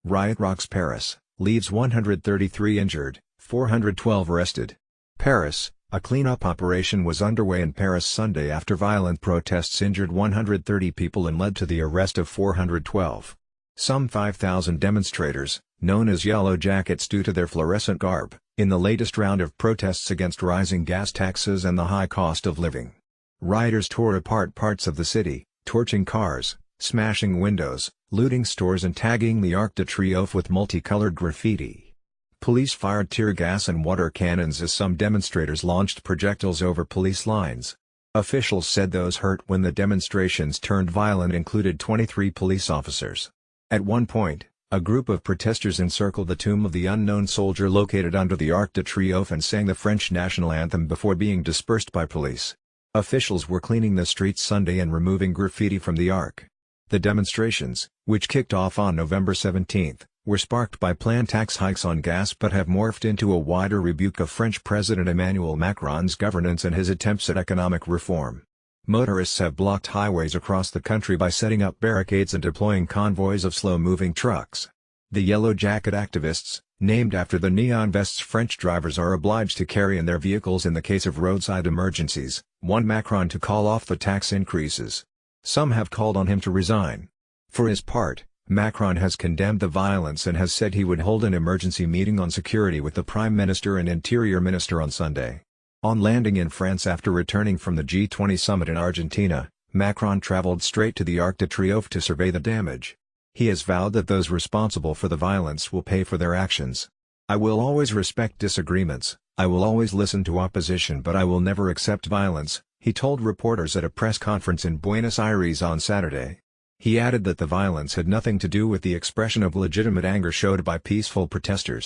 Riot rocks Paris, leaves 133 injured, 412 arrested. Paris, a cleanup operation was underway in Paris Sunday after violent protests injured 130 people and led to the arrest of 412. Some 5,000 demonstrators, known as Yellow Jackets due to their fluorescent garb, in the latest round of protests against rising gas taxes and the high cost of living. Rioters tore apart parts of the city, torching cars, smashing windows, looting stores and tagging the Arc de Triomphe with multicolored graffiti. Police fired tear gas and water cannons as some demonstrators launched projectiles over police lines. Officials said those hurt when the demonstrations turned violent included 23 police officers. At one point, a group of protesters encircled the tomb of the unknown soldier located under the Arc de Triomphe and sang the French national anthem before being dispersed by police. Officials were cleaning the streets Sunday and removing graffiti from the Arc. The demonstrations, which kicked off on November 17, were sparked by planned tax hikes on gas but have morphed into a wider rebuke of French President Emmanuel Macron's governance and his attempts at economic reform. Motorists have blocked highways across the country by setting up barricades and deploying convoys of slow-moving trucks. The Yellow Jacket activists, named after the neon vests French drivers are obliged to carry in their vehicles in the case of roadside emergencies, want Macron to call off the tax increases. Some have called on him to resign. For his part, Macron has condemned the violence and has said he would hold an emergency meeting on security with the Prime Minister and Interior Minister on Sunday. On landing in France after returning from the G20 summit in Argentina, Macron traveled straight to the Arc de Triomphe to survey the damage. He has vowed that those responsible for the violence will pay for their actions. "I will always respect disagreements, I will always listen to opposition, but I will never accept violence," he told reporters at a press conference in Buenos Aires on Saturday. He added that the violence had nothing to do with the expression of legitimate anger showed by peaceful protesters.